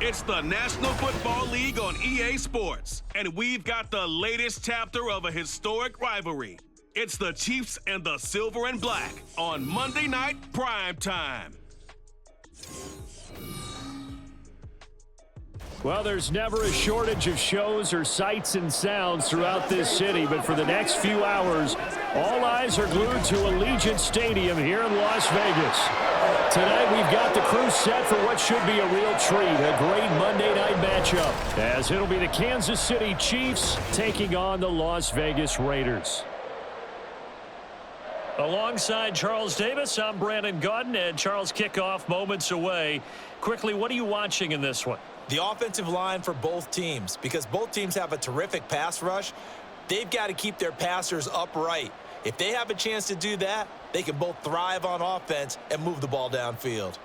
It's the National Football League on EA Sports, and we've got the latest chapter of a historic rivalry. It's the Chiefs and the Silver and Black on Monday Night Prime Time. Well, there's never a shortage of shows or sights and sounds throughout this city, but for the next few hours, all eyes are glued to Allegiant Stadium here in Las Vegas. Tonight, we've got the crew set for what should be a real treat, a great Monday night matchup, as it'll be the Kansas City Chiefs taking on the Las Vegas Raiders. Alongside Charles Davis, I'm Brandon Gaudin, and Charles, kickoff moments away. Quickly, what are you watching in this one? The offensive line for both teams, because both teams have a terrific pass rush. They've got to keep their passers upright. If they have a chance to do that, they can both thrive on offense and move the ball downfield.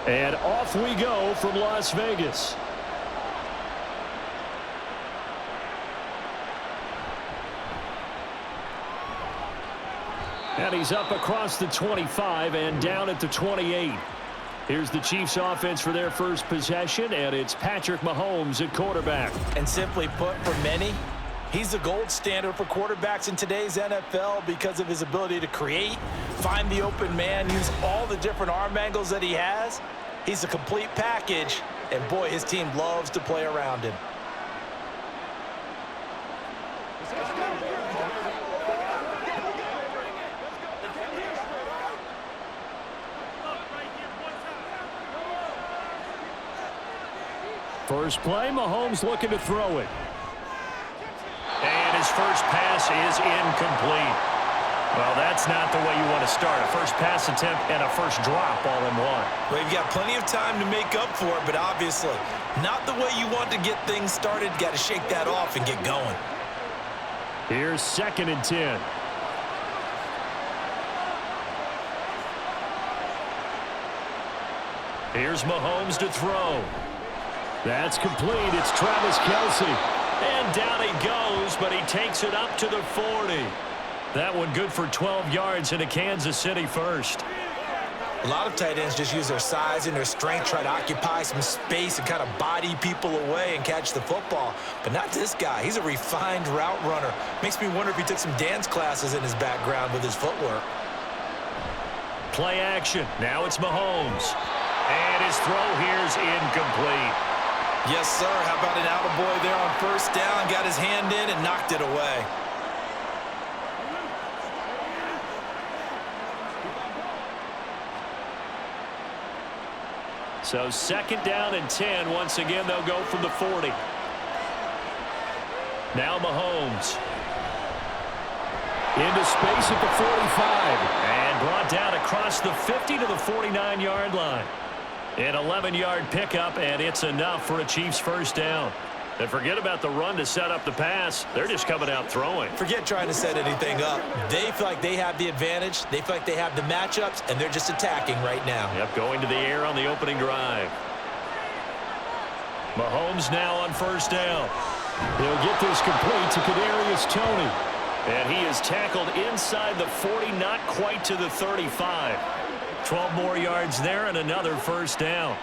And off we go from Las Vegas. And he's up across the 25 and down at the 28. Here's the Chiefs offense for their first possession, and it's Patrick Mahomes at quarterback. And simply put, for many, he's the gold standard for quarterbacks in today's NFL because of his ability to create, find the open man, use all the different arm angles that he has. He's a complete package, and boy, his team loves to play around him. First play, Mahomes looking to throw it. And his first pass is incomplete. Well, that's not the way you want to start. A first pass attempt and a first drop all in one. Well, you've got plenty of time to make up for it, but obviously not the way you want to get things started. Got to shake that off and get going. Here's 2nd and 10. Here's Mahomes to throw. That's complete. It's Travis Kelce. And down he goes, but he takes it up to the 40. That one good for 12 yards in a Kansas City first. A lot of tight ends just use their size and their strength, try to occupy some space and kind of body people away and catch the football. But not this guy. He's a refined route runner. Makes me wonder if he took some dance classes in his background with his footwork. Play action. Now it's Mahomes. And his throw here's incomplete. Yes, sir. How about an attaboy there on first down? Got his hand in and knocked it away. So 2nd down and 10. Once again, they'll go from the 40. Now Mahomes. Into space at the 45. And brought down across the 50 to the 49-yard line. An 11-yard pickup, and it's enough for a Chiefs first down. And forget about the run to set up the pass. They're just coming out throwing. Forget trying to set anything up. They feel like they have the advantage. They feel like they have the matchups, and they're just attacking right now. Yep, going to the air on the opening drive. Mahomes now on first down. He'll get this complete to Kadarius Toney. And he is tackled inside the 40, not quite to the 35. 12 more yards there and another first down.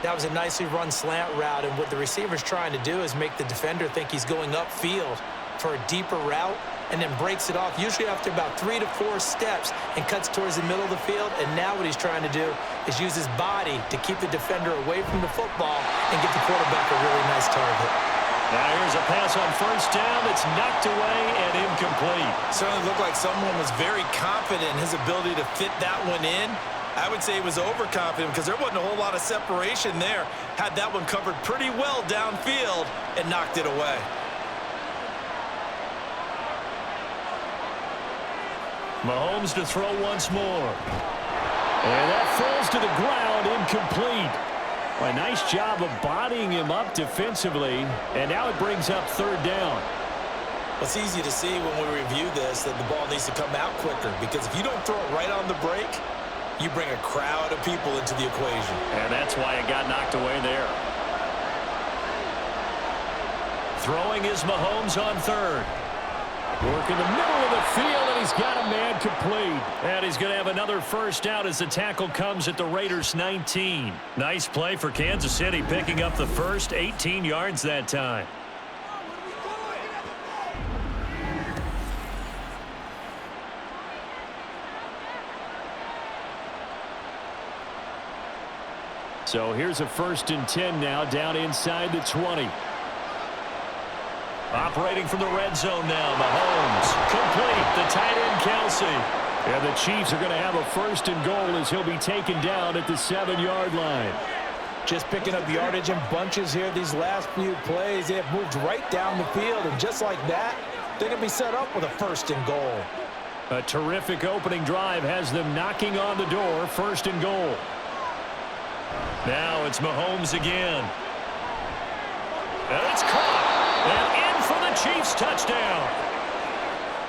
That was a nicely run slant route, and what the receiver's trying to do is make the defender think he's going upfield for a deeper route and then breaks it off, usually after about 3 to 4 steps, and cuts towards the middle of the field. And now what he's trying to do is use his body to keep the defender away from the football and get the quarterback a really nice target. Now here's a pass on first down that's knocked away and incomplete. Certainly looked like someone was very confident in his ability to fit that one in. I would say he was overconfident because there wasn't a whole lot of separation there. Had that one covered pretty well downfield and knocked it away. Mahomes to throw once more. And that falls to the ground, incomplete. Well, a nice job of bodying him up defensively, and now it brings up third down. It's easy to see when we review this that the ball needs to come out quicker, because if you don't throw it right on the break, you bring a crowd of people into the equation. And that's why it got knocked away there. Throwing is Mahomes on third. Work in the middle of the field, and he's got a man complete. And he's going to have another first down as the tackle comes at the Raiders' 19. Nice play for Kansas City, picking up the first 18 yards that time. So here's a 1st and 10 now, down inside the 20. Operating from the red zone now, Mahomes. Complete, the tight end, Kelsey. And the Chiefs are going to have a 1st and goal as he'll be taken down at the 7-yard line. Just picking up yardage in bunches here these last few plays. They have moved right down the field, and just like that, they're going to be set up with a 1st and goal. A terrific opening drive has them knocking on the door, 1st and goal. Now it's Mahomes again. And it's caught. And in for the Chiefs touchdown.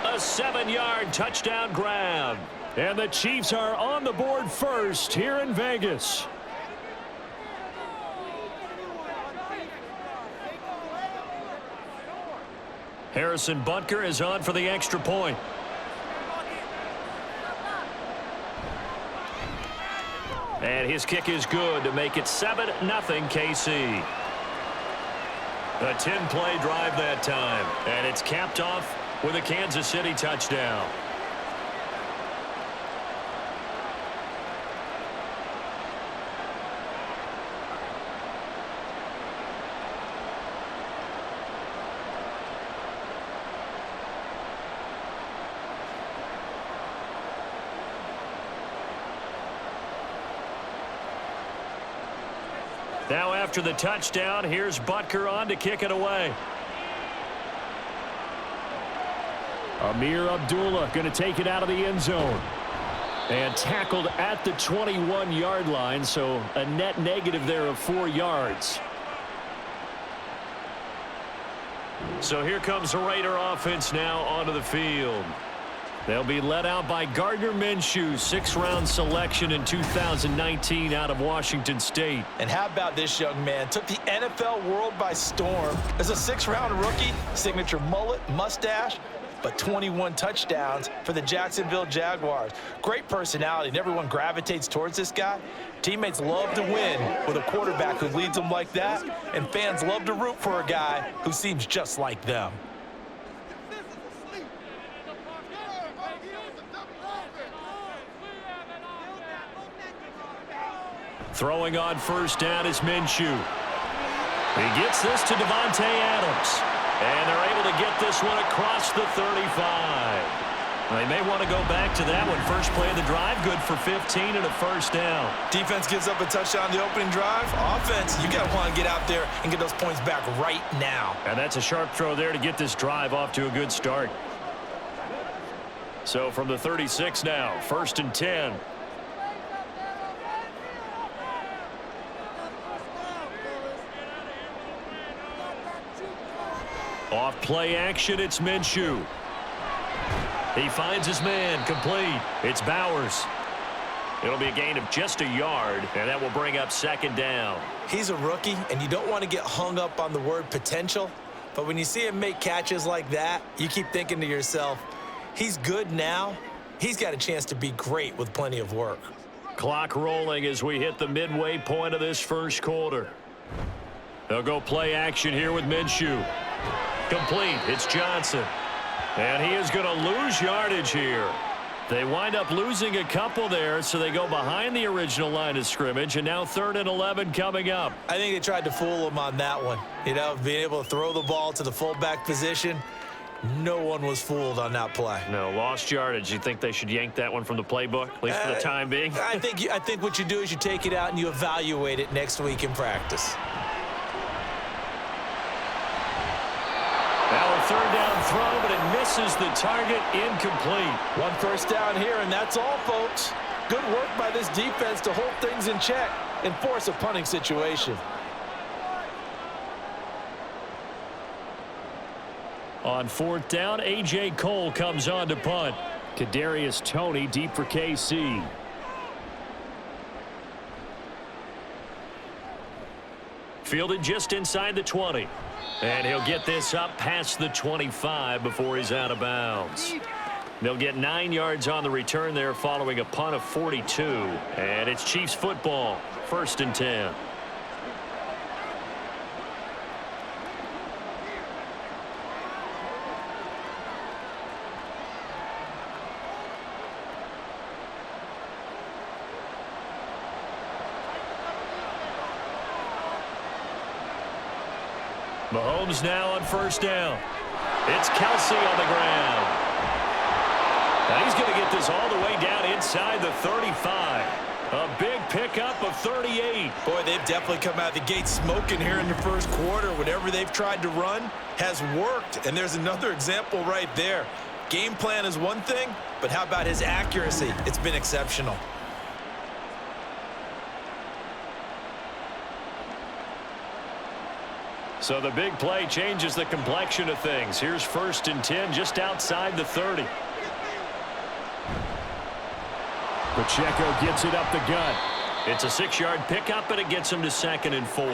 A 7-yard touchdown grab. And the Chiefs are on the board first here in Vegas. Harrison Butker is on for the extra point. And his kick is good to make it 7-0 KC. A 10-play drive that time. And it's capped off with a Kansas City touchdown. Now after the touchdown, here's Butker on to kick it away. Amir Abdullah going to take it out of the end zone. And tackled at the 21-yard line, so a net negative there of 4 yards. So here comes the Raider offense now onto the field. They'll be led out by Gardner Minshew, 6th-round selection in 2019 out of Washington State. And how about this young man? Took the NFL world by storm. As a 6th-round rookie, signature mullet, mustache, but 21 touchdowns for the Jacksonville Jaguars. Great personality, and everyone gravitates towards this guy. Teammates love to win with a quarterback who leads them like that, and fans love to root for a guy who seems just like them. Throwing on first down is Minshew. He gets this to Devontae Adams. And they're able to get this one across the 35. They may want to go back to that one. First play of the drive, good for 15 and a first down. Defense gives up a touchdown on the opening drive. Offense, you got to want to get out there and get those points back right now. And that's a sharp throw there to get this drive off to a good start. So from the 36 now, 1st and 10. Off play action, it's Minshew. He finds his man, complete. It's Bowers. It'll be a gain of just a yard, and that will bring up 2nd down. He's a rookie, and you don't want to get hung up on the word potential, but when you see him make catches like that, you keep thinking to yourself, he's good now. He's got a chance to be great with plenty of work. Clock rolling as we hit the midway point of this first quarter. They'll go play action here with Minshew. Complete. It's Johnson. And he is going to lose yardage here. They wind up losing a couple there, so they go behind the original line of scrimmage, and now 3rd and 11 coming up. I think they tried to fool him on that one. You know, being able to throw the ball to the fullback position. No one was fooled on that play. No, lost yardage. You think they should yank that one from the playbook, at least for the time being? I think what you do is you take it out and you evaluate it next week in practice. Now a third down throw, but it misses the target. Incomplete. One first down here, and that's all, folks. Good work by this defense to hold things in check and force a punting situation. On fourth down, A.J. Cole comes on to punt. Kadarius Toney deep for KC. Fielded just inside the 20. And he'll get this up past the 25 before he's out of bounds. They'll get 9 yards on the return there following a punt of 42. And it's Chiefs football, 1st and 10. Mahomes now on first down. It's Kelsey on the ground. Now he's going to get this all the way down inside the 35. A big pickup of 38. Boy, they've definitely come out of the gate smoking here in the first quarter. Whatever they've tried to run has worked. And there's another example right there. Game plan is one thing, but how about his accuracy? It's been exceptional. So the big play changes the complexion of things. Here's 1st and 10 just outside the 30. Pacheco gets it up the gut. It's a 6-yard pickup, and it gets him to 2nd and 4.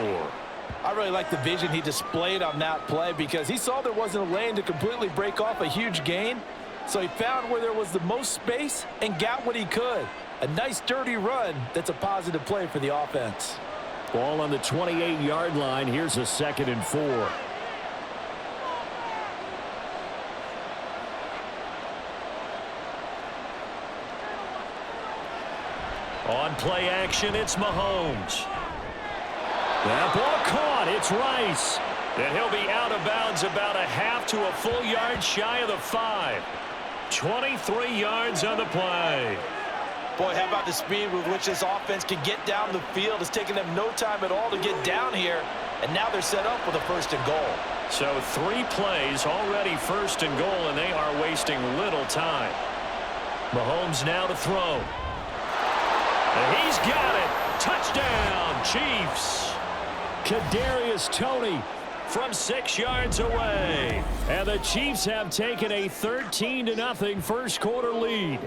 I really like the vision he displayed on that play because he saw there wasn't a lane to completely break off a huge gain. So he found where there was the most space and got what he could. A nice dirty run that's a positive play for the offense. Ball on the 28-yard line. Here's a 2nd and 4. On play action, it's Mahomes. That ball caught. It's Rice. And he'll be out of bounds about a half to a full yard shy of the 5. 23 yards on the play. Boy, how about the speed with which this offense can get down the field? It's taken them no time at all to get down here, and now they're set up with a 1st and goal. So 3 plays already 1st and goal, and they are wasting little time. Mahomes now to throw. And he's got it. Touchdown, Chiefs. Kadarius Toney from 6 yards away. And the Chiefs have taken a 13-0 first quarter lead.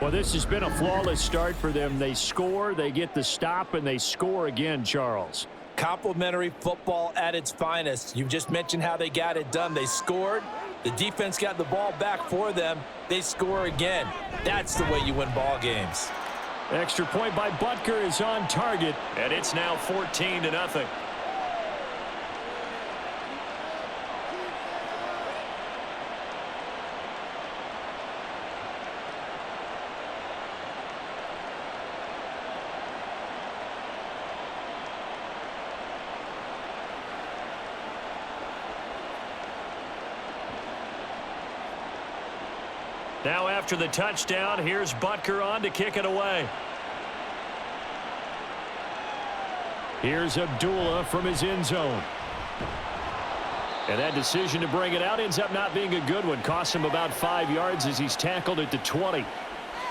Well, this has been a flawless start for them. They score, they get the stop, and they score again, Charles. Complimentary football at its finest. You've just mentioned how they got it done. They scored. The defense got the ball back for them. They score again. That's the way you win ball games. Extra point by Butker is on target, and it's now 14-0. Now after the touchdown, here's Butker on to kick it away. Here's Abdullah from his end zone. And that decision to bring it out ends up not being a good one. Costs him about 5 yards as he's tackled at the 20.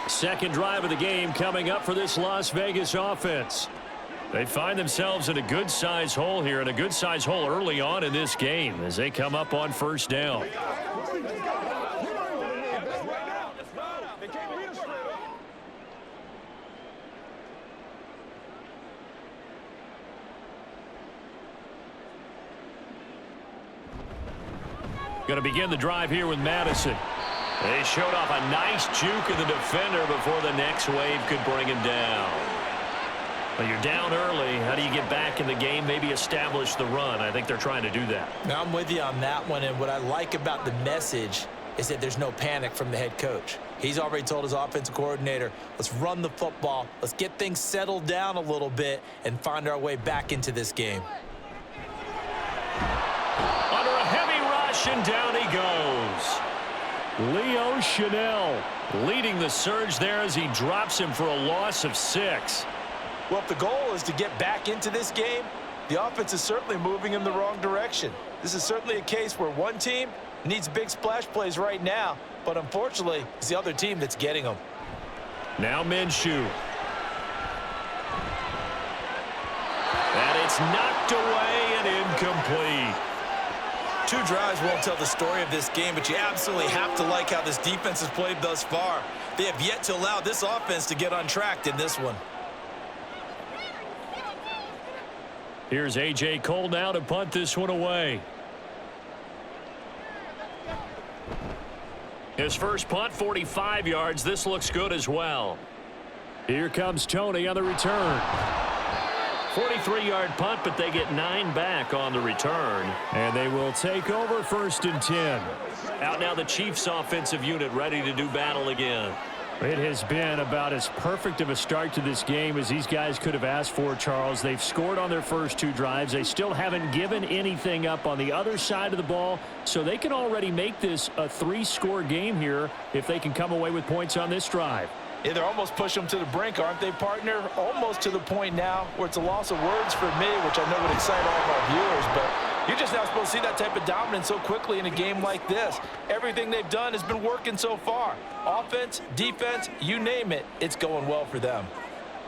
Second drive of the game coming up for this Las Vegas offense. They find themselves in a good-sized hole here, and a good-sized hole early on in this game as they come up on first down. Going to begin the drive here with Madison. They showed off a nice juke of the defender before the next wave could bring him down. Well, you're down early. How do you get back in the game, maybe establish the run? I think they're trying to do that. Now, I'm with you on that one, and what I like about the message is that there's no panic from the head coach. He's already told his offensive coordinator, let's run the football, let's get things settled down a little bit and find our way back into this game. Under a heavy rush, and down he goes. Leo Chanel leading the surge there as he drops him for a loss of 6. Well, if the goal is to get back into this game, The offense is certainly moving in the wrong direction. This is certainly a case where one team needs big splash plays right now, but unfortunately, it's the other team that's getting them. Now Minshew. And it's knocked away and incomplete. 2 drives won't tell the story of this game, but you absolutely have to like how this defense has played thus far. They have yet to allow this offense to get untracked in this one. Here's A.J. Cole now to punt this one away. His first punt, 45 yards. This looks good as well. Here comes Tony on the return. 43-yard punt, but they get 9 back on the return. And they will take over 1st and 10. Out now the Chiefs offensive unit ready to do battle again. It has been about as perfect of a start to this game as these guys could have asked for, Charles. They've scored on their first 2 drives. They still haven't given anything up on the other side of the ball, so they can already make this a 3-score game here if they can come away with points on this drive. Yeah, they're almost pushing them to the brink, aren't they, partner? Almost to the point now where it's a loss of words for me, which I know would excite all of our viewers, but you're just not supposed to see that type of dominance so quickly in a game like this. Everything they've done has been working so far. Offense, defense, you name it, it's going well for them.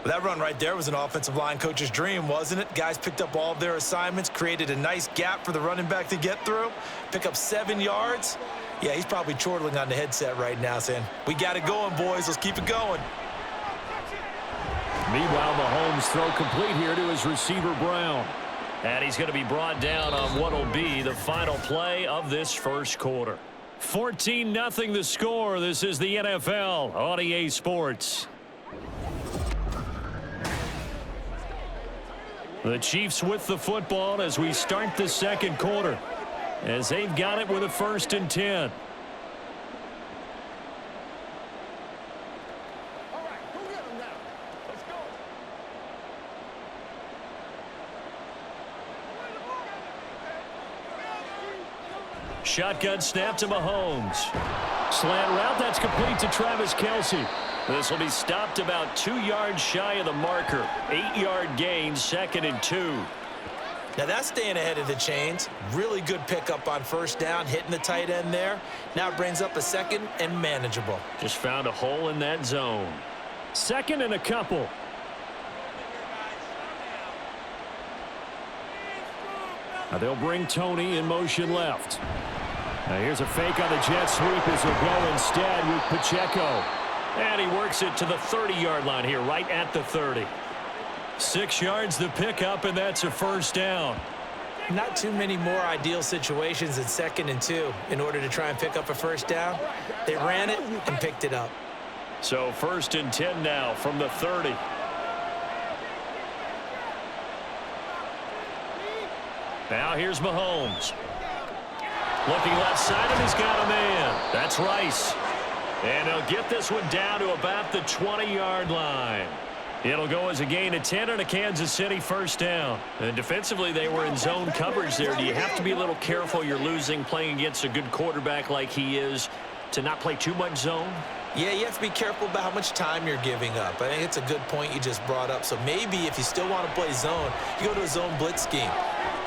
Well, that run right there was an offensive line coach's dream, wasn't it? Guys picked up all of their assignments, created a nice gap for the running back to get through, pick up 7 yards. Yeah, he's probably chortling on the headset right now saying, we got it going, boys. Let's keep it going. Meanwhile, Mahomes throw complete here to his receiver, Brown. And he's going to be brought down on what will be the final play of this first quarter. 14-0 the score. This is the NFL on EA Sports. The Chiefs with the football as we start the second quarter, as they've got it with a 1st and 10. Shotgun snap to Mahomes. Slant route, that's complete to Travis Kelce. This will be stopped about 2 yards shy of the marker. 8-yard gain, 2nd and 2. Now that's staying ahead of the chains. Really good pickup on 1st down, hitting the tight end there. Now it brings up a 2nd and manageable. Just found a hole in that zone. 2nd and a couple. Now they'll bring Tony in motion left. Now here's a fake on the jet sweep as they'll go instead with Pacheco. And he works it to the 30-yard line here, right at the 30. 6 yards the pickup, and that's a 1st down. Not too many more ideal situations in 2nd and 2 in order to try and pick up a 1st down. They ran it and picked it up. So 1st and 10 now from the 30. Now here's Mahomes. Looking left side, and he's got a man. That's Rice. And he'll get this one down to about the 20-yard line. It'll go as a gain of 10 and a Kansas City 1st down. And defensively, they were in zone coverage there. Do you have to be a little careful? You're losing playing against a good quarterback like he is to not play too much zone? Yeah, you have to be careful about how much time you're giving up. I think it's a good point you just brought up. So maybe if you still want to play zone, you go to a zone blitz scheme.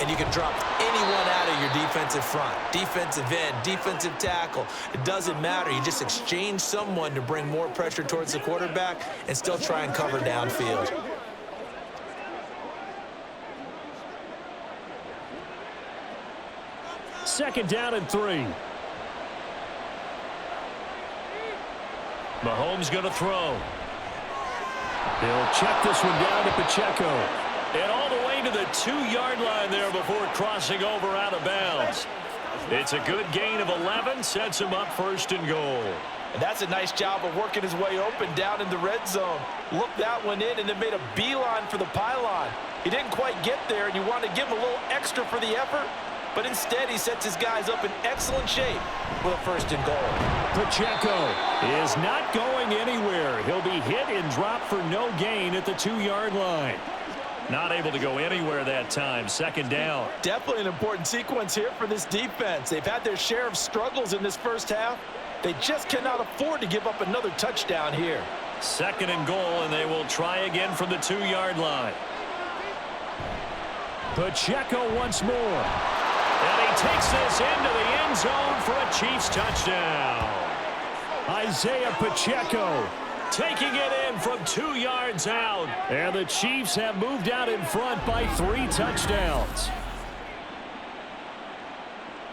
And you can drop anyone out of your defensive front, defensive end, defensive tackle. It doesn't matter. You just exchange someone to bring more pressure towards the quarterback and still try and cover downfield. Second down and 3. Mahomes going to throw. He'll check this one down to Pacheco. And all the way to the 2-yard line there before crossing over out of bounds. It's a good gain of 11, sets him up 1st and goal. And that's a nice job of working his way open down in the red zone. Looked that one in and then made a beeline for the pylon. He didn't quite get there, and you want to give him a little extra for the effort. But instead, he sets his guys up in excellent shape with a 1st and goal. Pacheco is not going anywhere. He'll be hit and dropped for no gain at the 2-yard line. Not able to go anywhere that time. 2nd down. Definitely an important sequence here for this defense. They've had their share of struggles in this 1st half. They just cannot afford to give up another touchdown here. 2nd and goal, and they will try again from the 2-yard line. Pacheco once more. And he takes this into the end zone for a Chiefs touchdown. Isaiah Pacheco taking it in from 2 yards out. And the Chiefs have moved out in front by 3 touchdowns.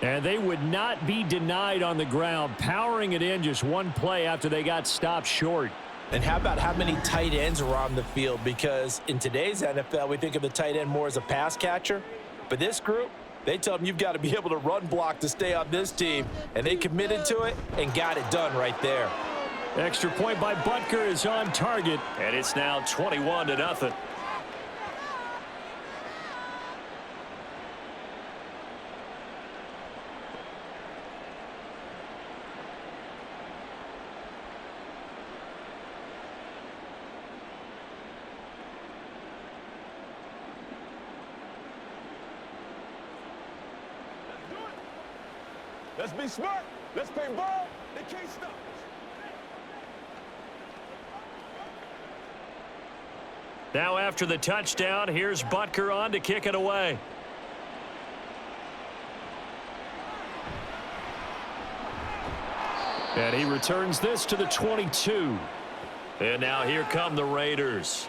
And they would not be denied on the ground, powering it in just one play after they got stopped short. And how about how many tight ends were on the field? Because in today's NFL, we think of the tight end more as a pass catcher. But this group, they tell them you've got to be able to run block to stay on this team. And they committed to it and got it done right there. Extra point by Butker is on target, and it's now 21-0. Let's be smart. Let's play ball. They can't stop us. Now after the touchdown, here's Butker on to kick it away. And he returns this to the 22. And now here come the Raiders.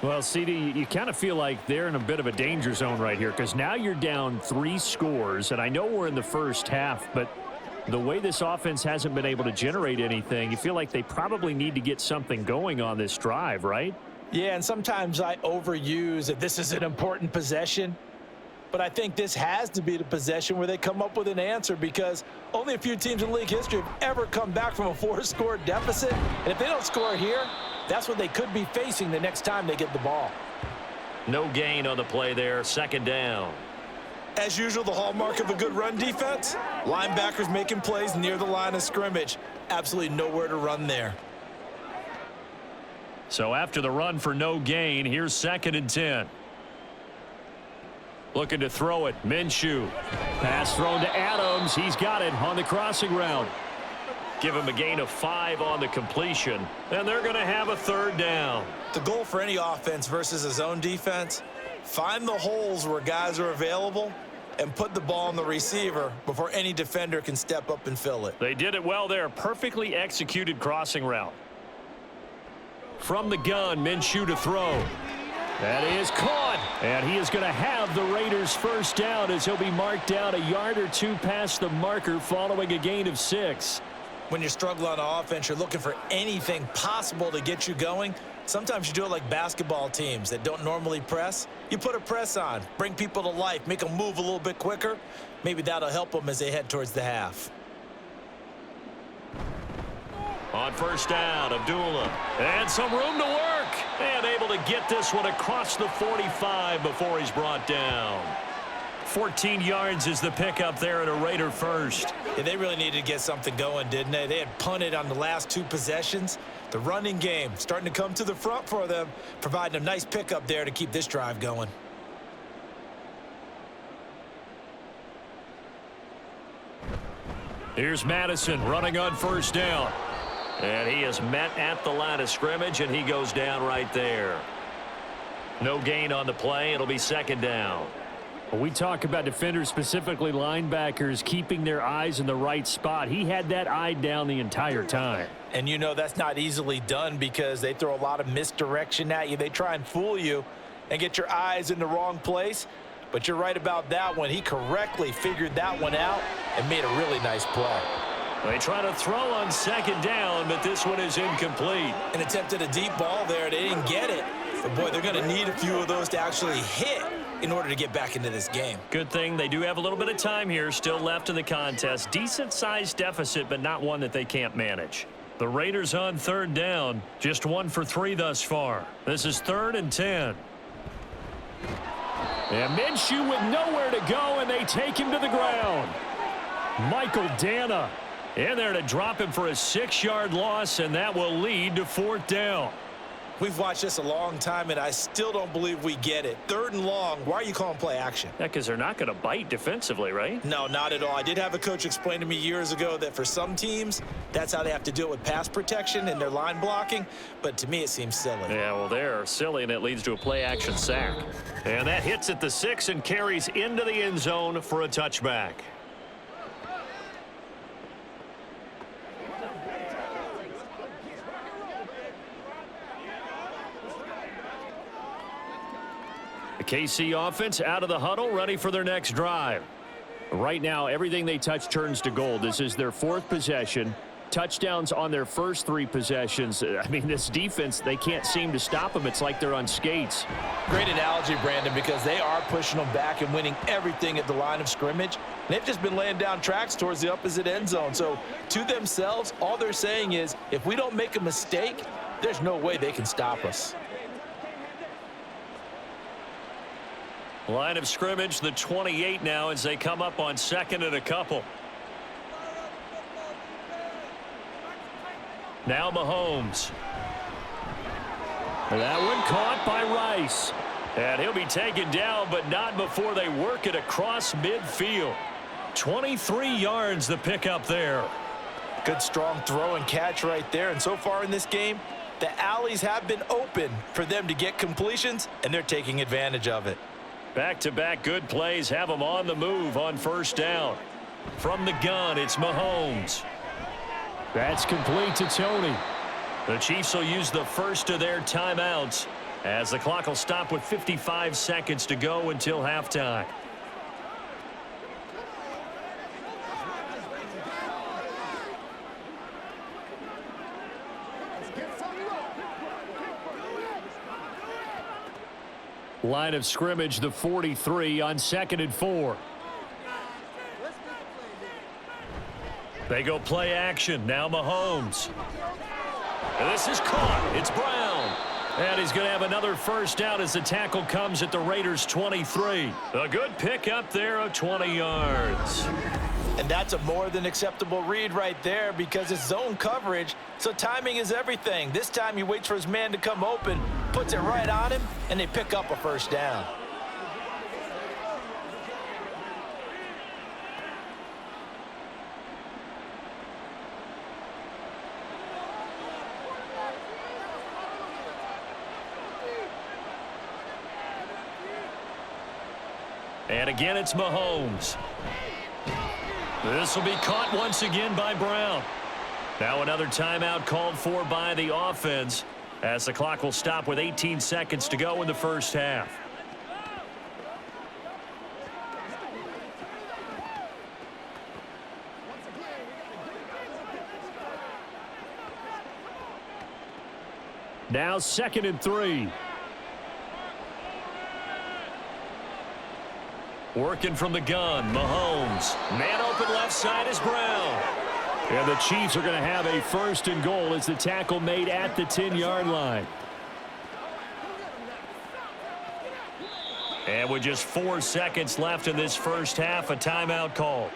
Well, CD, you kind of feel like they're in a bit of a danger zone right here because now you're down 3 scores, and I know we're in the first half, but the way this offense hasn't been able to generate anything, you feel like they probably need to get something going on this drive, right? Yeah, and sometimes I overuse that this is an important possession, but I think this has to be the possession where they come up with an answer because only a few teams in league history have ever come back from a 4-score deficit, and if they don't score here, that's what they could be facing the next time they get the ball. No gain on the play there, second down. As usual, the hallmark of a good run defense, linebackers making plays near the line of scrimmage. Absolutely nowhere to run there. So after the run for no gain, here's 2nd and 10. Looking to throw it, Minshew. Pass thrown to Adams. He's got it on the crossing route. Give him a gain of 5 on the completion, and they're going to have a 3rd down. The goal for any offense versus a zone defense, find the holes where guys are available and put the ball on the receiver before any defender can step up and fill it. They did it well there. Perfectly executed crossing route. From the gun, Minshew to throw. That is caught, and he is going to have the Raiders' 1st down as he'll be marked down a yard or 2 past the marker following a gain of 6. When you're struggling on offense, you're looking for anything possible to get you going. Sometimes you do it like basketball teams that don't normally press. You put a press on, bring people to life, make them move a little bit quicker. Maybe that'll help them as they head towards the half. On 1st down, Abdullah. And some room to work. And able to get this one across the 45 before he's brought down. 14 yards is the pickup there at a Raider 1st. Yeah, they really needed to get something going, didn't they? They had punted on the last 2 possessions. The running game starting to come to the front for them, providing a nice pickup there to keep this drive going. Here's Madison running on 1st down. And he is met at the line of scrimmage, and he goes down right there. No gain on the play. It'll be 2nd down. We talk about defenders, specifically linebackers, keeping their eyes in the right spot. He had that eye down the entire time. And you know that's not easily done because they throw a lot of misdirection at you. They try and fool you and get your eyes in the wrong place. But you're right about that one. He correctly figured that one out and made a really nice play. They try to throw on 2nd down, but this one is incomplete. An attempt at a deep ball there. They didn't get it. But, boy, they're going to need a few of those to actually hit in order to get back into this game. Good thing they do have a little bit of time here still left in the contest. Decent-sized deficit, but not one that they can't manage. The Raiders on 3rd down, just 1 for 3 thus far. This is 3rd and 10. And Minshew with nowhere to go, and they take him to the ground. Michael Dana in there to drop him for a 6-yard loss, and that will lead to 4th down. We've watched this a long time, and I still don't believe we get it. 3rd and long, why are you calling play action? Yeah, because they're not going to bite defensively, right? No, not at all. I did have a coach explain to me years ago that for some teams, that's how they have to deal with pass protection and their line blocking, but to me it seems silly. Yeah, well, they're silly, and it leads to a play-action sack. And that hits at the 6 and carries into the end zone for a touchback. The KC offense out of the huddle, ready for their next drive. Right now, everything they touch turns to gold. This is their 4th possession. Touchdowns on their first 3 possessions. I mean, this defense, they can't seem to stop them. It's like they're on skates. Great analogy, Brandon, because they are pushing them back and winning everything at the line of scrimmage. They've just been laying down tracks towards the opposite end zone. So to themselves, all they're saying is, if we don't make a mistake, there's no way they can stop us. Line of scrimmage, the 28 now as they come up on 2nd and a couple. Now Mahomes. That one caught by Rice. And he'll be taken down, but not before they work it across midfield. 23 yards the pickup there. Good strong throw and catch right there. And so far in this game, the alleys have been open for them to get completions, and they're taking advantage of it. Back-to-back good plays have them on the move on 1st down. From the gun, it's Mahomes. That's complete to Tony. The Chiefs will use the first of their timeouts as the clock will stop with 55 seconds to go until halftime. Line of scrimmage, the 43 on 2nd and 4. They go play action. Now Mahomes. And this is caught. It's Brown. And he's going to have another first down as the tackle comes at the Raiders' 23. A good pickup there of 20 yards. And that's a more than acceptable read right there because it's zone coverage, so timing is everything. This time he waits for his man to come open, puts it right on him, and they pick up a first down. And again, it's Mahomes. This will be caught once again by Brown. Now another timeout called for by the offense as the clock will stop with 18 seconds to go in the first half. Now 2nd and 3. Working from the gun, Mahomes. Man open left side is Brown. And the Chiefs are going to have a 1st and goal as the tackle made at the 10-yard line. And with just 4 seconds left in this first half, a timeout call.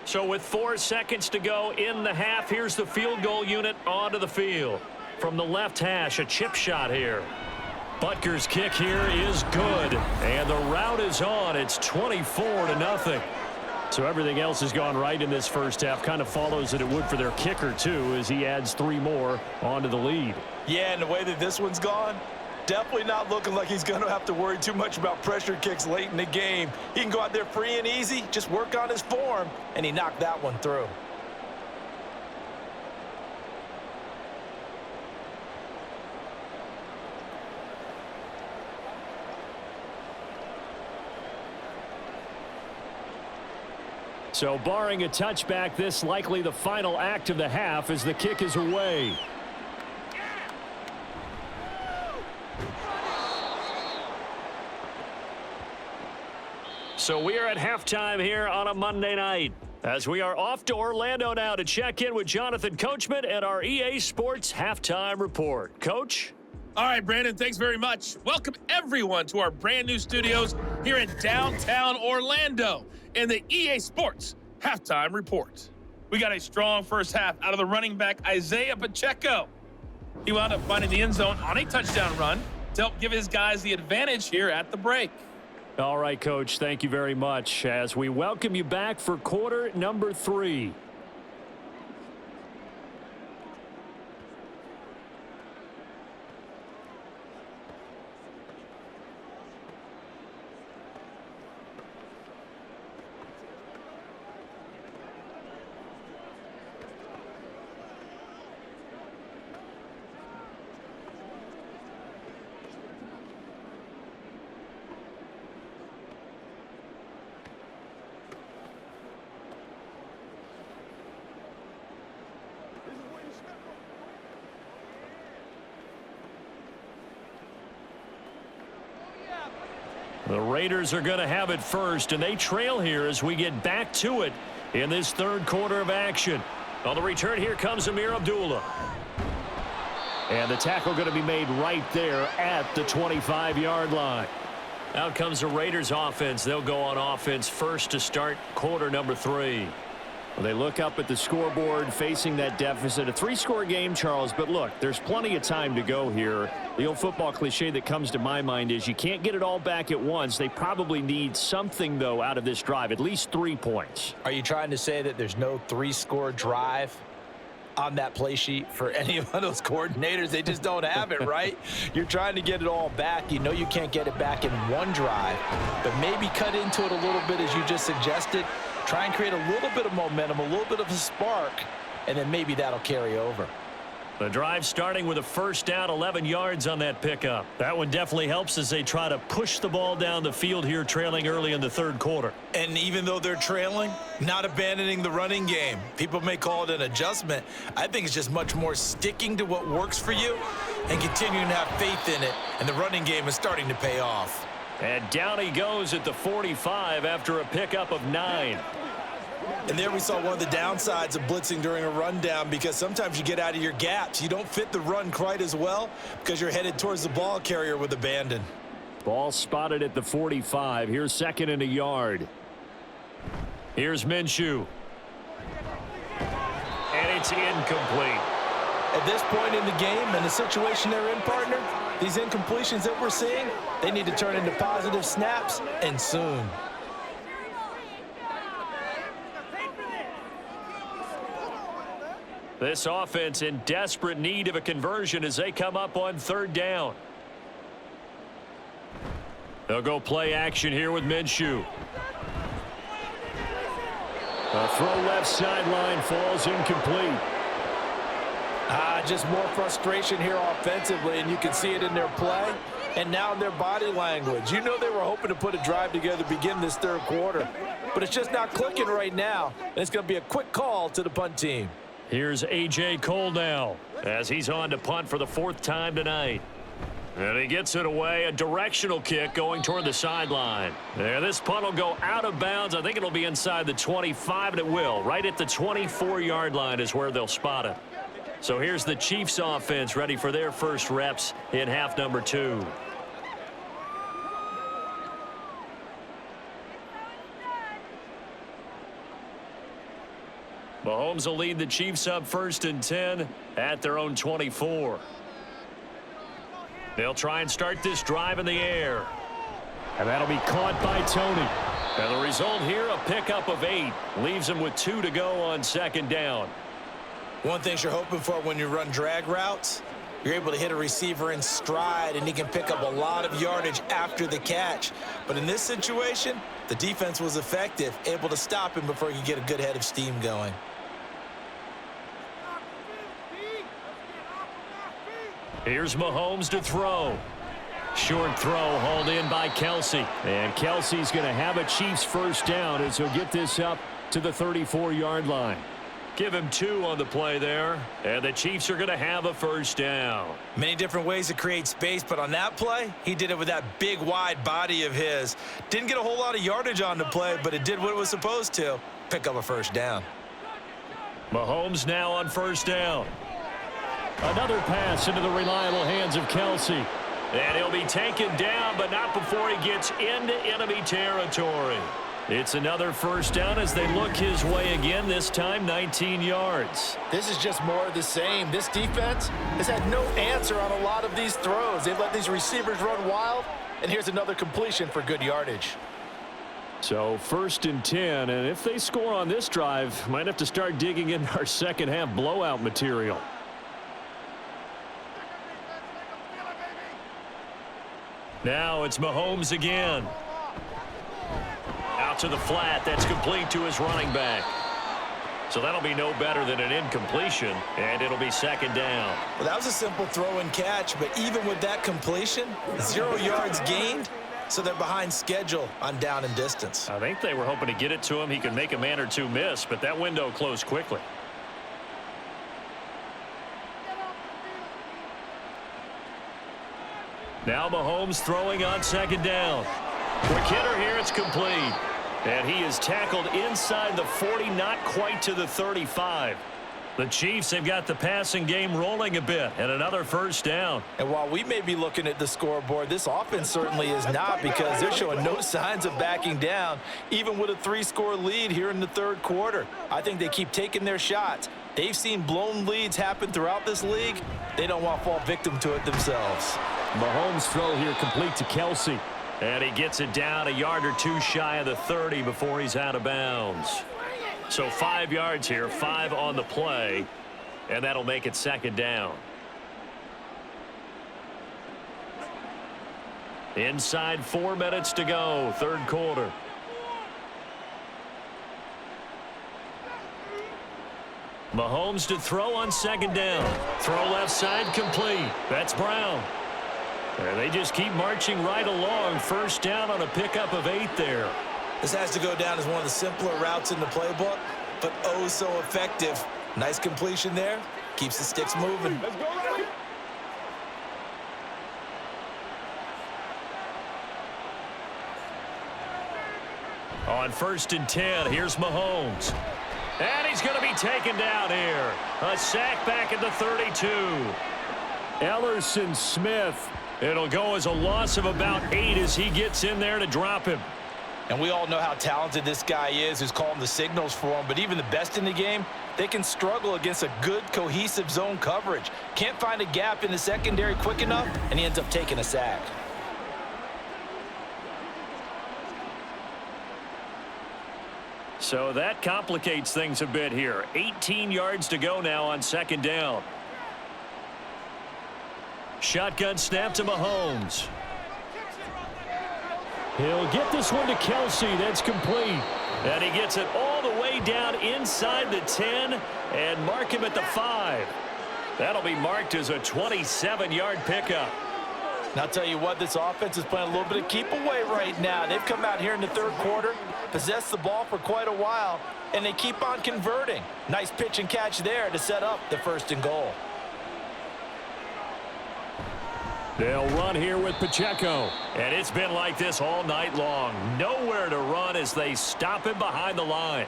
So with 4 seconds to go in the half, here's the field goal unit onto the field. From the left hash, a chip shot here. Butker's kick here is good. And the route is on. It's 24-0. So everything else has gone right in this first half. Kind of follows that it would for their kicker, too, as he adds 3 more onto the lead. Yeah, and the way that this one's gone, definitely not looking like he's going to have to worry too much about pressure kicks late in the game. He can go out there free and easy, just work on his form, and he knocked that one through. So barring a touchback, this likely the final act of the half as the kick is away. So we are at halftime here on a Monday night. As we are off to Orlando now to check in with Jonathan Coachman and our EA Sports Halftime Report. Coach? All right, Brandon, thanks very much. Welcome, everyone, to our brand new studios here in downtown Orlando in the EA Sports Halftime Report. We got a strong first half out of the running back, Isaiah Pacheco. He wound up finding the end zone on a touchdown run to help give his guys the advantage here at the break. All right, Coach, thank you very much as we welcome you back for quarter number 3. The Raiders are going to have it first, and they trail here as we get back to it in this third quarter of action. On the return, here comes Amir Abdullah. And the tackle going to be made right there at the 25-yard line. Out comes the Raiders offense. They'll go on offense first to start quarter number 3. Well, they look up at the scoreboard facing that deficit. A 3-score game, Charles, but look, there's plenty of time to go here. The old football cliche that comes to my mind is you can't get it all back at once. They probably need something, though, out of this drive, at least 3 points. Are you trying to say that there's no 3-score drive on that play sheet for any of those coordinators? They just don't have it, right? You're trying to get it all back. You know you can't get it back in one drive, but maybe cut into it a little bit as you just suggested. Try and create a little bit of momentum, a little bit of a spark, and then maybe that'll carry over. The drive starting with a first down, 11 yards on that pickup. That one definitely helps as they try to push the ball down the field here, trailing early in the third quarter. And even though they're trailing, not abandoning the running game. People may call it an adjustment. I think it's just much more sticking to what works for you and continuing to have faith in it. And the running game is starting to pay off. And down he goes at the 45 after a pickup of 9. And there we saw one of the downsides of blitzing during a rundown, because sometimes you get out of your gaps. You don't fit the run quite as well because you're headed towards the ball carrier with abandon. Ball spotted at the 45. Here's second and a yard. Here's Minshew. And it's incomplete. At this point in the game and the situation they're in, partner, these incompletions that we're seeing, they need to turn into positive snaps, and soon. This offense in desperate need of a conversion as they come up on third down. They'll go play action here with Minshew. A throw left sideline falls incomplete. Just more frustration here offensively, and you can see it in their play and now in their body language. You know they were hoping to put a drive together to begin this third quarter, but it's just not clicking right now, and it's going to be a quick call to the punt team. Here's A.J. Cole now as he's on to punt for the 4th time tonight. And he gets it away, a directional kick going toward the sideline. There, this punt will go out of bounds. I think it'll be inside the 25, and it will. Right at the 24-yard line is where they'll spot it. So here's the Chiefs offense ready for their first reps in half number 2. Mahomes will lead the Chiefs up 1st and 10 at their own 24. They'll try and start this drive in the air. And that'll be caught by Tony. And the result here, a pickup of 8. Leaves them with 2 to go on second down. One thing you're hoping for when you run drag routes, you're able to hit a receiver in stride, and he can pick up a lot of yardage after the catch. But in this situation, the defense was effective, able to stop him before he could get a good head of steam going. Here's Mahomes to throw. Short throw hauled in by Kelsey. And Kelsey's going to have a Chiefs first down as he'll get this up to the 34-yard line. Give him 2 on the play there. And the Chiefs are going to have a first down. Many different ways to create space, but on that play, he did it with that big, wide body of his. Didn't get a whole lot of yardage on the play, but it did what it was supposed to. pick up a first down. Mahomes now on first down. Another pass into the reliable hands of Kelsey. And he'll be taken down, but not before he gets into enemy territory. It's another first down as they look his way again, this time 19 yards. This is just more of the same. This defense has had no answer on a lot of these throws. They've let these receivers run wild, and here's another completion for good yardage. So 1st and 10, and if they score on this drive, might have to start digging in our second half blowout material. Now it's Mahomes again. Out to the flat. That's complete to his running back. So that'll be no better than an incompletion, and it'll be second down. Well, that was a simple throw and catch, but even with that completion, 0 yards gained, so they're behind schedule on down and distance. I think they were hoping to get it to him. He could make a man or two miss, but that window closed quickly. Now Mahomes throwing on second down. Quick hitter here, it's complete. And he is tackled inside the 40, not quite to the 35. The Chiefs have got the passing game rolling a bit, and another first down. And while we may be looking at the scoreboard, this offense certainly is not, because they're showing no signs of backing down, even with a 3-score lead here in the third quarter. I think they keep taking their shots. They've seen blown leads happen throughout this league. They don't want to fall victim to it themselves. Mahomes' throw here complete to Kelsey. And he gets it down a yard or two shy of the 30 before he's out of bounds. So 5 yards here, 5 on the play, and that'll make it second down. Inside 4 minutes to go, third quarter. Mahomes to throw on second down. Throw left side complete. That's Brown. And they just keep marching right along. First down on a pickup of 8 there. This has to go down as one of the simpler routes in the playbook, but oh so effective. Nice completion there. Keeps the sticks moving. Let's go, Larry. On 1st and 10, here's Mahomes. And he's going to be taken down here. A sack back at the 32. Ellerson Smith. It'll go as a loss of about 8 as he gets in there to drop him. And we all know how talented this guy is, who's calling the signals for him. But even the best in the game, they can struggle against a good, cohesive zone coverage. Can't find a gap in the secondary quick enough, and he ends up taking a sack. So that complicates things a bit here. 18 yards to go now on second down. Shotgun snap to Mahomes. He'll get this one to Kelsey. That's complete. And he gets it all the way down inside the 10 and mark him at the 5. That'll be marked as a 27-yard pickup. And I'll tell you what, this offense is playing a little bit of keep away right now. They've come out here in the third quarter, possessed the ball for quite a while, and they keep on converting. Nice pitch and catch there to set up the 1st and goal. They'll run here with Pacheco. And it's been like this all night long. Nowhere to run as they stop him behind the line.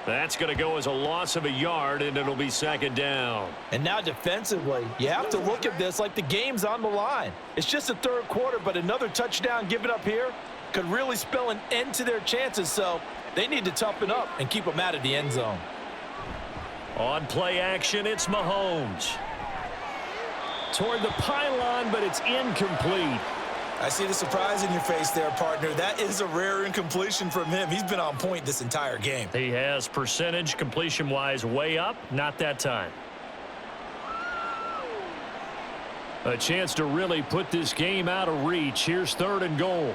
That's going to go as a loss of a yard, and it'll be second down. And now defensively, you have to look at this like the game's on the line. It's just the third quarter, but another touchdown given up here could really spell an end to their chances. So they need to toughen up and keep them out of the end zone. On play action, it's Mahomes. Toward the pylon, but it's incomplete. I see the surprise in your face there, partner. That is a rare incompletion from him. He's been on point this entire game. He has percentage completion-wise way up, not that time. A chance to really put this game out of reach. Here's 3rd and goal.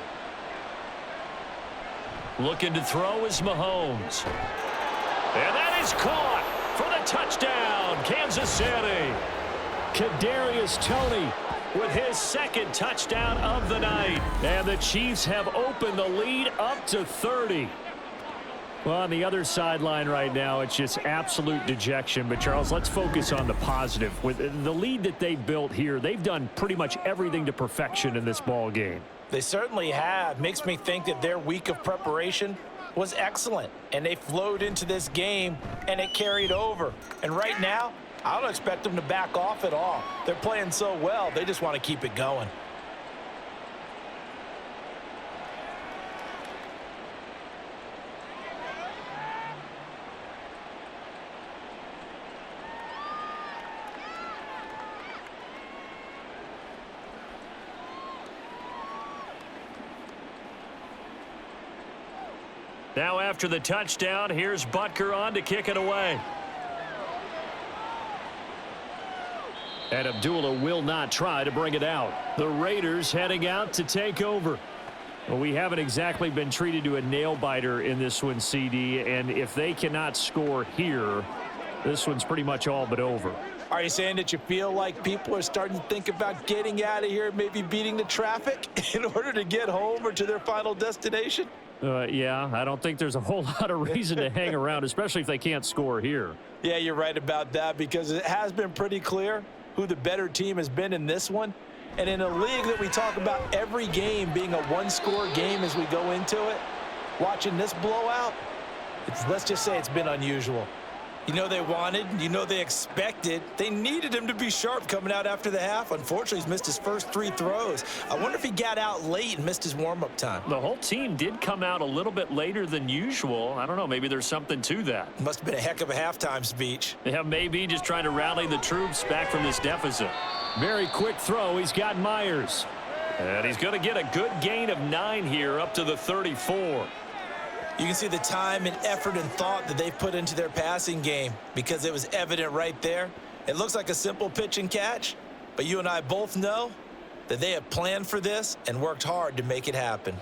Looking to throw is Mahomes. And that is caught for the touchdown, Kansas City. Kadarius Toney with his 2nd touchdown of the night. And the Chiefs have opened the lead up to 30. Well, on the other sideline right now, it's just absolute dejection. But, Charles, let's focus on the positive. With the lead that they built here, they've done pretty much everything to perfection in this ball game. They certainly have. Makes me think that their week of preparation was excellent, and they flowed into this game, and it carried over. And right now, I don't expect them to back off at all. They're playing so well, they just want to keep it going. Now after the touchdown, here's Butker on to kick it away. And Abdullah will not try to bring it out. The Raiders heading out to take over. Well, we haven't exactly been treated to a nail-biter in this one, CD, and if they cannot score here, this one's pretty much all but over. Are you saying that you feel like people are starting to think about getting out of here, maybe beating the traffic in order to get home or to their final destination? Yeah, I don't think there's a whole lot of reason to hang around, especially if they can't score here. Yeah, you're right about that, because it has been pretty clear who the better team has been in this one. And in a league that we talk about every game being a one-score game as we go into it, watching this blowout, let's just say it's been unusual. You know they wanted, you know they expected. They needed him to be sharp coming out after the half. Unfortunately, he's missed his first 3 throws. I wonder if he got out late and missed his warm-up time. The whole team did come out a little bit later than usual. I don't know, maybe there's something to that. Must have been a heck of a halftime speech. Yeah, maybe just trying to rally the troops back from this deficit. Very quick throw. He's got Myers. And he's going to get a good gain of 9 here up to the 34. You can see the time and effort and thought that they've put into their passing game, because it was evident right there. It looks like a simple pitch and catch, but you and I both know that they have planned for this and worked hard to make it happen.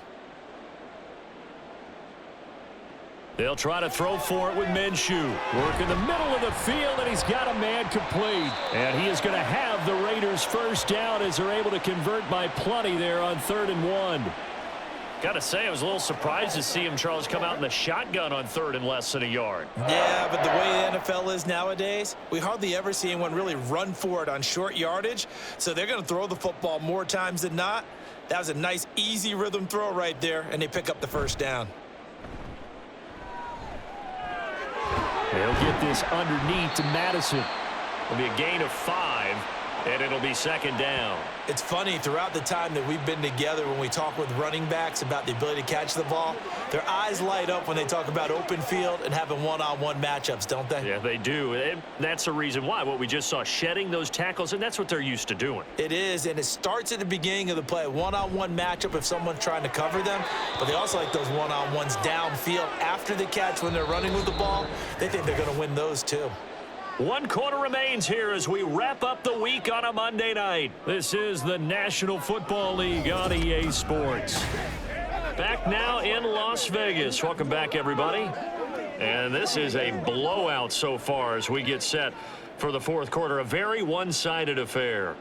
They'll try to throw for it with Minshew. Work in the middle of the field, and he's got a man complete. And he is going to have the Raiders first down as they're able to convert by plenty there on 3rd and 1. Got to say, I was a little surprised to see him, Charles, come out in the shotgun on 3rd and less than a yard. Yeah, but the way the NFL is nowadays, we hardly ever see anyone really run for it on short yardage. So they're going to throw the football more times than not. That was a nice, easy rhythm throw right there, and they pick up the first down. They'll get this underneath to Madison. It'll be a gain of 5, and it'll be 2nd down. It's funny, throughout the time that we've been together, when we talk with running backs about the ability to catch the ball, their eyes light up when they talk about open field and having one-on-one matchups, don't they? Yeah, they do. And that's the reason why. What we just saw, shedding those tackles, and that's what they're used to doing. It is, and it starts at the beginning of the play. One-on-one matchup if someone's trying to cover them, but they also like those one-on-ones downfield after the catch when they're running with the ball. They think they're going to win those too. 1 quarter remains here as we wrap up the week on a Monday night. This is the National Football League on EA Sports. Back now in Las Vegas. Welcome back, everybody. And this is a blowout so far as we get set for the 4th quarter. A very one-sided affair.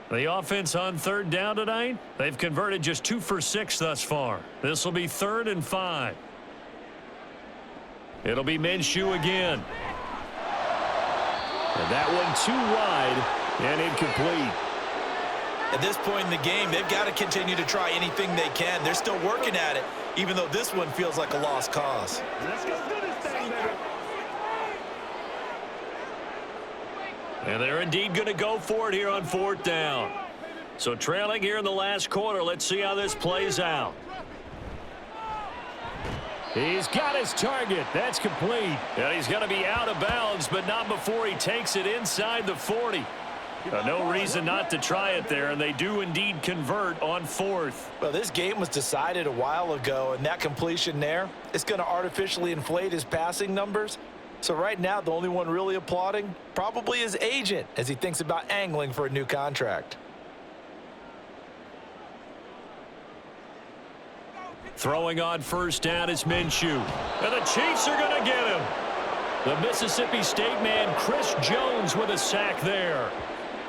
The offense on 3rd down tonight, they've converted just 2 for 6 thus far. This will be 3rd and 5. It'll be Minshew again. And that one too wide and incomplete. At this point in the game, they've got to continue to try anything they can. They're still working at it, even though this one feels like a lost cause. Let's go do this thing, baby. And they're indeed going to go for it here on 4th down. So trailing here in the last quarter, let's see how this plays out. He's got his target. That's complete. And he's going to be out of bounds, but not before he takes it inside the 40. No reason not to try it there, and they do indeed convert on 4th. Well, this game was decided a while ago, and that completion there is going to artificially inflate his passing numbers. So right now, the only one really applauding probably his agent as he thinks about angling for a new contract. Throwing on 1st down is Minshew. And the Chiefs are going to get him. The Mississippi State man, Chris Jones, with a sack there.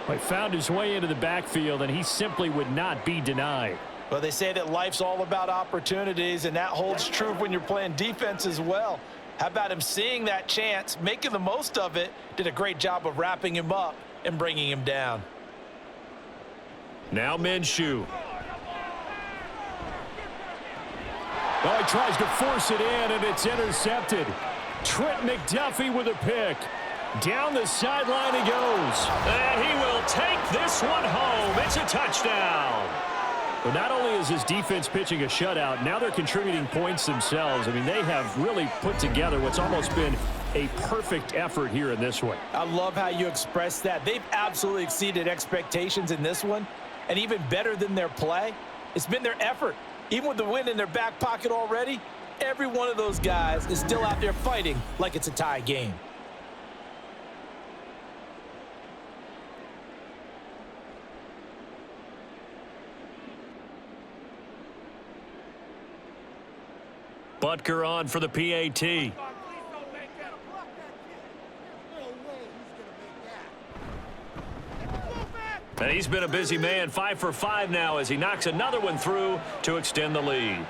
He found his way into the backfield, and he simply would not be denied. Well, they say that life's all about opportunities, and that holds true when you're playing defense as well. How about him seeing that chance, making the most of it, did a great job of wrapping him up and bringing him down. Now Minshew. Oh, he tries to force it in, and it's intercepted. Trent McDuffie with a pick. Down the sideline he goes. And he will take this one home. It's a touchdown. But not only is his defense pitching a shutout, now they're contributing points themselves. I mean, they have really put together what's almost been a perfect effort here in this one. I love how you express that. They've absolutely exceeded expectations in this one, and even better than their play, it's been their effort. Even with the win in their back pocket already, every one of those guys is still out there fighting like it's a tie game. Butker on for the PAT. And he's been a busy man, 5 for 5 now as he knocks another one through to extend the lead.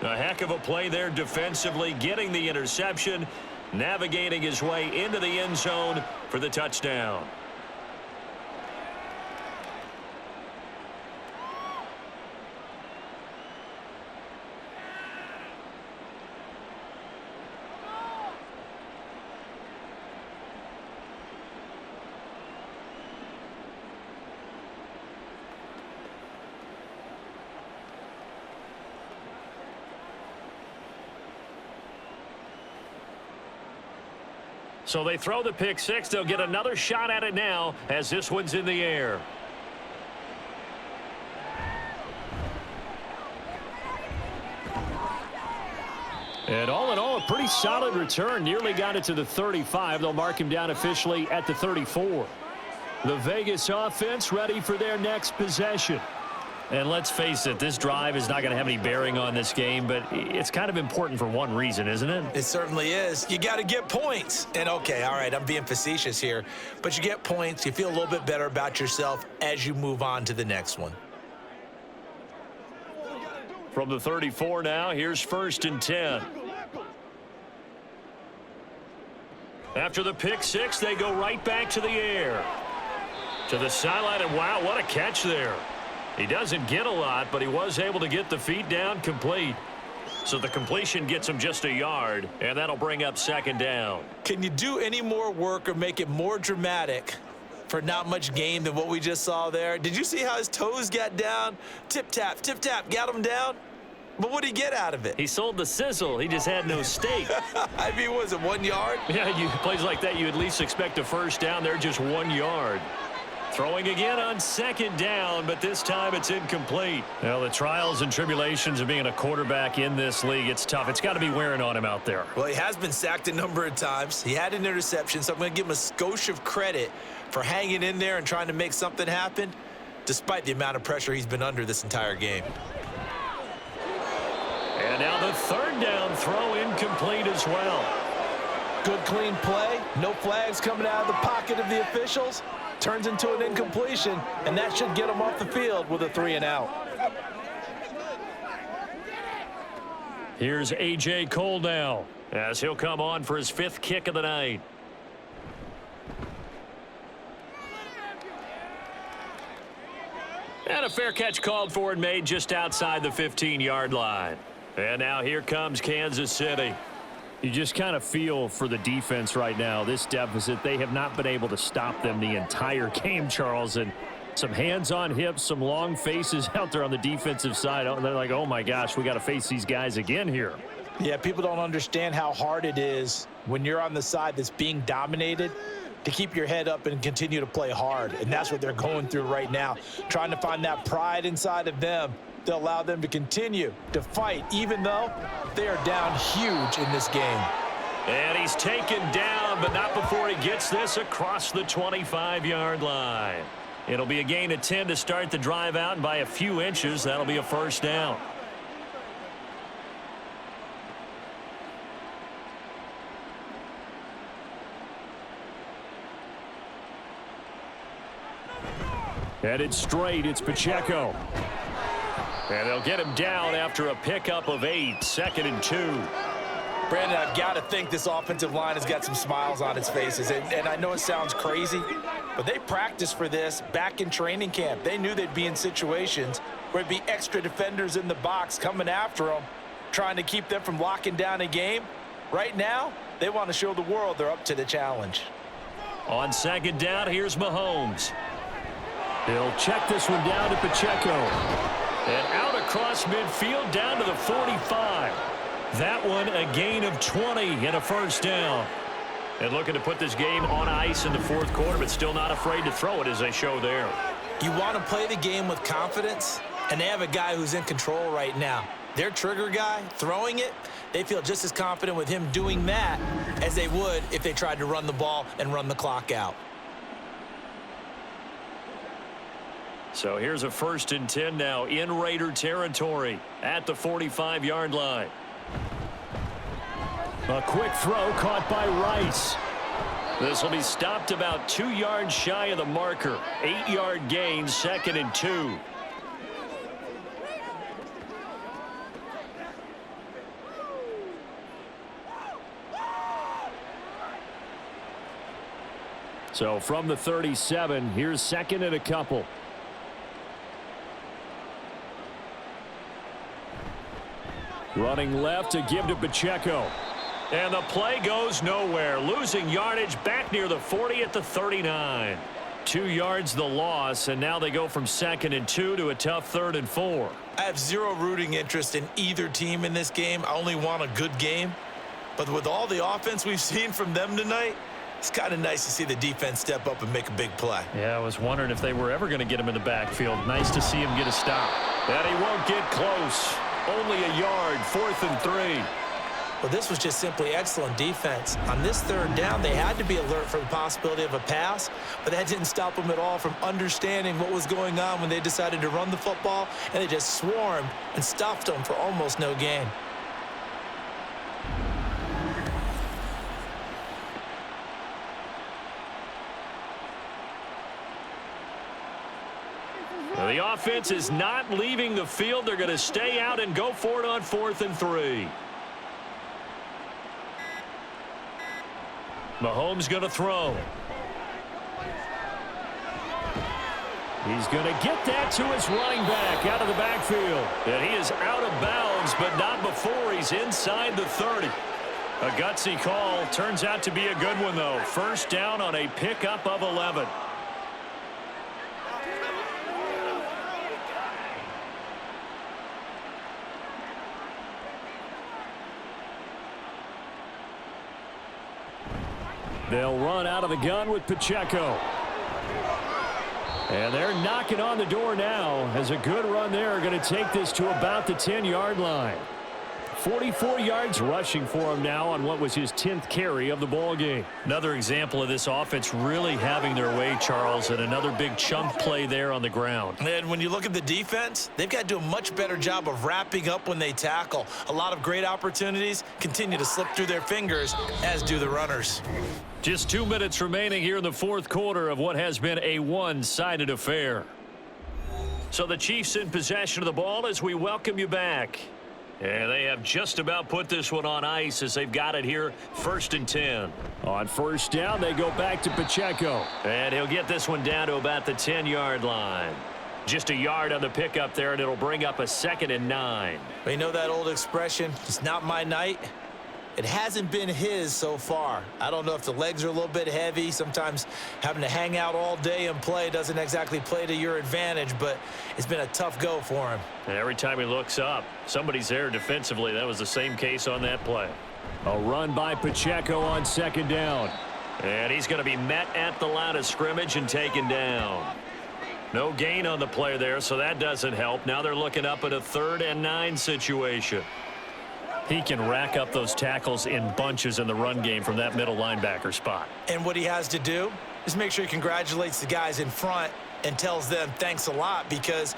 A heck of a play there defensively, getting the interception, navigating his way into the end zone for the touchdown. So they throw the pick six. They'll get another shot at it now as this one's in the air. And all in all, a pretty solid return. Nearly got it to the 35. They'll mark him down officially at the 34. The Vegas offense ready for their next possession. And let's face it, this drive is not going to have any bearing on this game, but it's kind of important for one reason, isn't it? It certainly is. You got to get points. And, okay, all right, I'm being facetious here, but you get points. You feel a little bit better about yourself as you move on to the next one. From the 34 now, here's 1st and 10. After the pick six, they go right back to the air. To the sideline, and wow, what a catch there. He doesn't get a lot, but he was able to get the feet down complete. So the completion gets him just a yard, and that'll bring up 2nd down. Can you do any more work or make it more dramatic for not much gain than what we just saw there? Did you see how his toes got down? Tip, tap, got him down. But what did he get out of it? He sold the sizzle. He just had no steak. I mean, was it 1 yard? Yeah, plays like that, you at least expect a first down. They're just 1 yard. Throwing again on 2nd down, but this time it's incomplete. Well, the trials and tribulations of being a quarterback in this league, it's tough. It's got to be wearing on him out there. Well, he has been sacked a number of times. He had an interception, so I'm going to give him a skosh of credit for hanging in there and trying to make something happen, despite the amount of pressure he's been under this entire game. And now the 3rd down throw incomplete as well. Good, clean play. No flags coming out of the pocket of the officials. Turns into an incompletion, and that should get him off the field with a 3 and out. Here's A.J. Cole now as he'll come on for his 5th kick of the night. And a fair catch called for and made just outside the 15-yard line. And now here comes Kansas City. You just kind of feel for the defense right now, this deficit. They have not been able to stop them the entire game, Charles. And some hands on hips, some long faces out there on the defensive side. They're like, oh, my gosh, we got to face these guys again here. Yeah, people don't understand how hard it is when you're on the side that's being dominated to keep your head up and continue to play hard. And that's what they're going through right now, trying to find that pride inside of them to allow them to continue to fight, even though they are down huge in this game. And he's taken down, but not before he gets this across the 25-yard line. It'll be a gain of 10 to start the drive out, and by a few inches, that'll be a 1st down. Headed straight, it's Pacheco. And they'll get him down after a pickup of 8, 2nd and 2. Brandon, I've got to think this offensive line has got some smiles on its faces. And I know it sounds crazy, But they practiced for this back in training camp. They knew they'd be in situations where it'd be extra defenders in the box coming after them, trying to keep them from locking down a game. Right now, they want to show the world they're up to the challenge. On second down, here's Mahomes. He'll check this one down to Pacheco. And out across midfield down to the 45. That one a gain of 20 and a first down. And looking to put this game on ice in the fourth quarter, but still not afraid to throw it as they show there. You want to play the game with confidence, and they have a guy who's in control right now. Their trigger guy throwing it, they feel just as confident with him doing that as they would if they tried to run the ball and run the clock out. So here's a 1st and 10 now in Raider territory at the 45-yard line. A quick throw caught by Rice. This will be stopped about 2 yards shy of the marker. 8-yard gain, 2nd and 2. So from the 37, here's 2nd and a couple. Running left to give to Pacheco. And the play goes nowhere. Losing yardage back near the 40 at the 39. 2 yards the loss, and now they go from 2nd and 2 to a tough 3rd and 4. I have zero rooting interest in either team in this game. I only want a good game. But with all the offense we've seen from them tonight, it's kind of nice to see the defense step up and make a big play. Yeah, I was wondering if they were ever going to get him in the backfield. Nice to see him get a stop. And he won't get close. Only a yard, 4th and 3. Well, this was just simply excellent defense. On this 3rd down, they had to be alert for the possibility of a pass, but that didn't stop them at all from understanding what was going on when they decided to run the football, and they just swarmed and stuffed them for almost no gain. The offense is not leaving the field. They're going to stay out and go for it on 4th and 3. Mahomes going to throw. He's going to get that to his running back out of the backfield. And he is out of bounds, but not before he's inside the 30. A gutsy call. Turns out to be a good one, though. 1st down on a pickup of 11. They'll run out of the gun with Pacheco. And they're knocking on the door now as a good run there going to take this to about the 10-yard line. 44 yards rushing for him now on what was his 10th carry of the ball game. Another example of this offense really having their way, Charles, and another big chunk play there on the ground. And when you look at the defense, they've got to do a much better job of wrapping up when they tackle. A lot of great opportunities continue to slip through their fingers, as do the runners. Just 2 minutes remaining here in the fourth quarter of what has been a one-sided affair. So the Chiefs in possession of the ball as we welcome you back. And they have just about put this one on ice as they've got it here, 1st and 10. On 1st down, they go back to Pacheco. And he'll get this one down to about the 10-yard line. Just a yard on the pickup there, and it'll bring up a 2nd and 9. You know that old expression, it's not my night? It hasn't been his so far. I don't know if the legs are a little bit heavy. Sometimes having to hang out all day and play doesn't exactly play to your advantage, but it's been a tough go for him. And every time he looks up, somebody's there defensively. That was the same case on that play. A run by Pacheco on 2nd down. And he's going to be met at the line of scrimmage and taken down. No gain on the play there, so that doesn't help. Now they're looking up at a 3rd and 9 situation. He can rack up those tackles in bunches in the run game from that middle linebacker spot. And what he has to do is make sure he congratulates the guys in front and tells them thanks a lot, because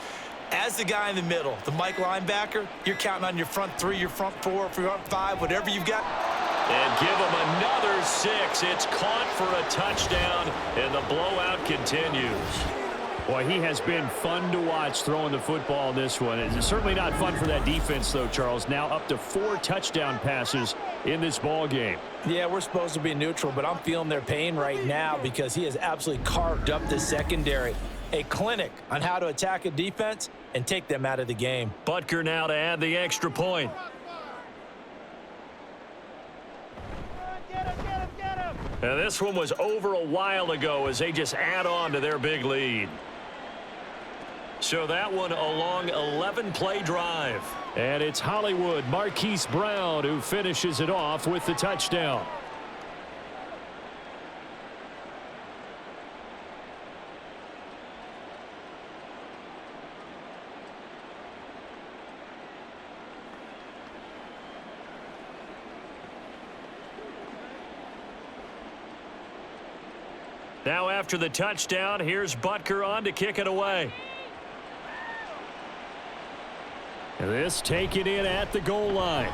as the guy in the middle, the Mike linebacker, you're counting on your front 3, your front 4, front 5, whatever you've got. And give him another 6. It's caught for a touchdown, and the blowout continues. Boy, he has been fun to watch throwing the football in this one. It's certainly not fun for that defense, though, Charles. Now up to 4 touchdown passes in this ball game. Yeah, we're supposed to be neutral, but I'm feeling their pain right now because he has absolutely carved up the secondary. A clinic on how to attack a defense and take them out of the game. Butker now to add the extra point. And this one was over a while ago as they just add on to their big lead. So that one a long 11-play drive. And it's Hollywood Marquise Brown who finishes it off with the touchdown. Now after the touchdown, here's Butker on to kick it away. And this taken in at the goal line.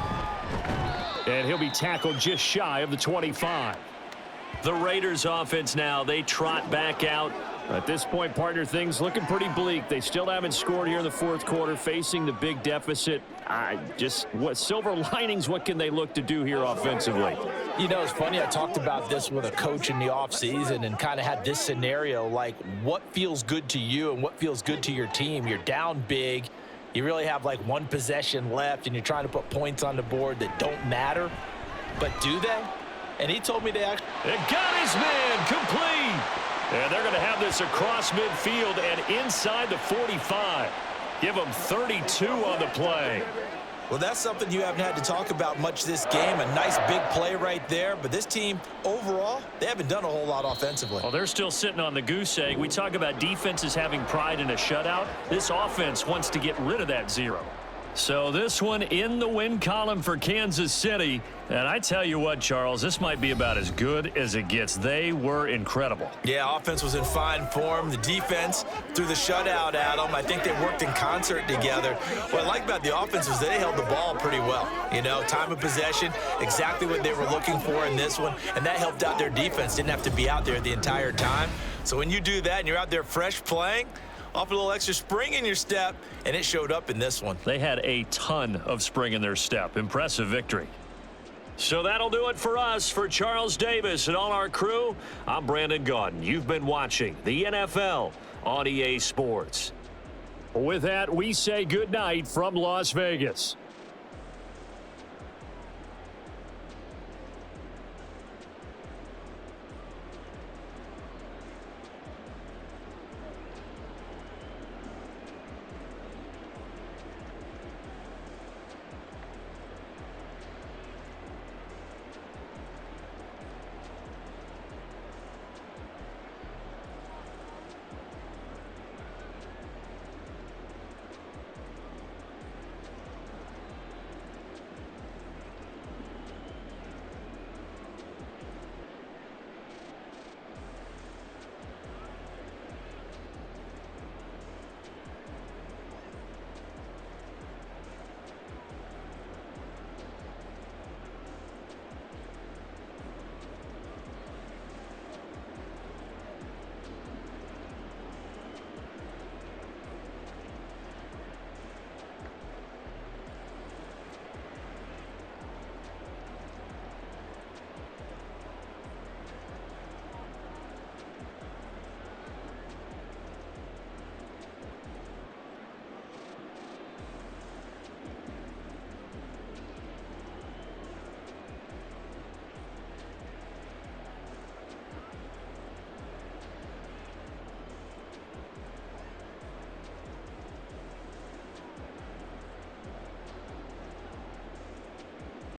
And he'll be tackled just shy of the 25. The Raiders offense now, they trot back out. At this point, partner, things looking pretty bleak. They still haven't scored here in the fourth quarter, facing the big deficit. What silver linings, what can they look to do here offensively? You know, it's funny, I talked about this with a coach in the offseason and kind of had this scenario, like what feels good to you and what feels good to your team. You're down big. You really have like one possession left and you're trying to put points on the board that don't matter. But do they? And he told me they actually... It got his man complete. And they're going to have this across midfield and inside the 45. Give them 32 on the play. Well, that's something you haven't had to talk about much this game. A nice big play right there. But this team, overall, they haven't done a whole lot offensively. Well, they're still sitting on the goose egg. We talk about defenses having pride in a shutout. This offense wants to get rid of that zero. So this one in the win column for Kansas City. And I tell you what, Charles, this might be about as good as it gets. They were incredible. Yeah, offense was in fine form. The defense threw the shutout at them. I think they worked in concert together. What I like about the offense was they held the ball pretty well. You know, time of possession, exactly what they were looking for in this one. And that helped out their defense. Didn't have to be out there the entire time. So when you do that and you're out there fresh playing, off a little extra spring in your step, and it showed up in this one. They had a ton of spring in their step. Impressive victory. So that'll do it for us. For Charles Davis and all our crew, I'm Brandon Gaudin. You've been watching the NFL on EA Sports. With that, we say good night from Las Vegas.